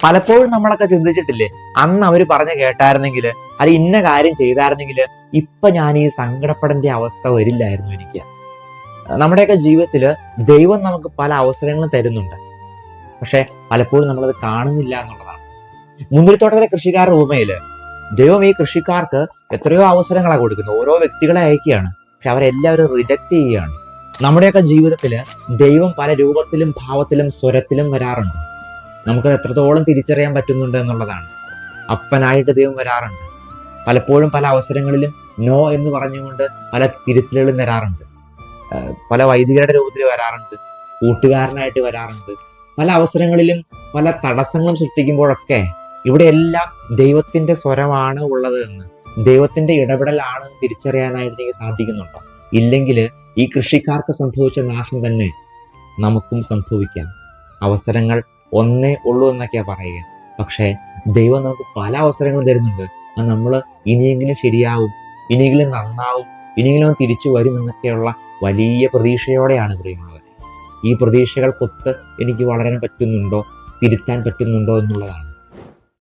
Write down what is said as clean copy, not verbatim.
പലപ്പോഴും നമ്മളൊക്കെ ചിന്തിച്ചിട്ടില്ലേ, അന്ന് അവർ പറഞ്ഞ് കേട്ടായിരുന്നെങ്കിൽ, അത് ഇന്ന കാര്യം ചെയ്തായിരുന്നെങ്കിൽ ഇപ്പൊ ഞാൻ ഈ സങ്കടപ്പെടേണ്ട അവസ്ഥ വരില്ലായിരുന്നു എനിക്ക്. നമ്മുടെയൊക്കെ ജീവിതത്തിൽ ദൈവം നമുക്ക് പല അവസരങ്ങളും തരുന്നുണ്ട്. പക്ഷെ പലപ്പോഴും നമ്മളത് കാണുന്നില്ല എന്നുള്ളതാണ്. മുന്തിരിത്തോട്ടത്തിലെ കൃഷിക്കാരുടെ ഉപമയില് ദൈവം ഈ കൃഷിക്കാർക്ക് എത്രയോ അവസരങ്ങളാണ് കൊടുക്കുന്നത്, ഓരോ വ്യക്തികളെ അയക്കുകയാണ്. പക്ഷെ അവരെല്ലാവരും റിജക്ട് ചെയ്യുകയാണ്. നമ്മുടെയൊക്കെ ജീവിതത്തില് ദൈവം പല രൂപത്തിലും ഭാവത്തിലും സ്വരത്തിലും വരാറുണ്ട്. നമുക്ക് എത്രത്തോളം തിരിച്ചറിയാൻ പറ്റുന്നുണ്ട് എന്നുള്ളതാണ്. അപ്പനായിട്ട് ദൈവം വരാറുണ്ട്. പലപ്പോഴും പല അവസരങ്ങളിലും നോ എന്ന് പറഞ്ഞുകൊണ്ട് പല തിരുത്തലുകളും വരാറുണ്ട്. പല വൈദികരുടെ രൂപത്തിൽ വരാറുണ്ട്, കൂട്ടുകാരനായിട്ട് വരാറുണ്ട്. പല അവസരങ്ങളിലും പല തടസ്സങ്ങളും സൃഷ്ടിക്കുമ്പോഴൊക്കെ ഇവിടെയെല്ലാം ദൈവത്തിന്റെ സ്വരമാണ് ഉള്ളത് എന്ന്, ദൈവത്തിന്റെ ഇടപെടലാണെന്ന് തിരിച്ചറിയാനായിട്ട് എനിക്ക് സാധിക്കുന്നുണ്ടോ? ഇല്ലെങ്കിൽ ഈ കൃഷിക്കാർക്ക് സംഭവിച്ച നാശം തന്നെ നമുക്കും സംഭവിക്കാം. അവസരങ്ങൾ ഒന്നേ ഉള്ളൂ എന്നൊക്കെയാ പറയുക. പക്ഷേ ദൈവം നമുക്ക് പല അവസരങ്ങളും തരുന്നുണ്ട്. അത് നമ്മൾ ഇനിയെങ്കിലും ശരിയാവും, ഇനിയെങ്കിലും നന്നാവും, ഇനിയെങ്കിലും തിരിച്ചു വരും എന്നൊക്കെയുള്ള വലിയ പ്രതീക്ഷയോടെയാണ് പ്രിയമുള്ളവർ. ഈ പ്രതീക്ഷകൾക്കൊത്ത് എനിക്ക് വളരാൻ പറ്റുന്നുണ്ടോ, തിരുത്താൻ പറ്റുന്നുണ്ടോ എന്നുള്ളതാണ്.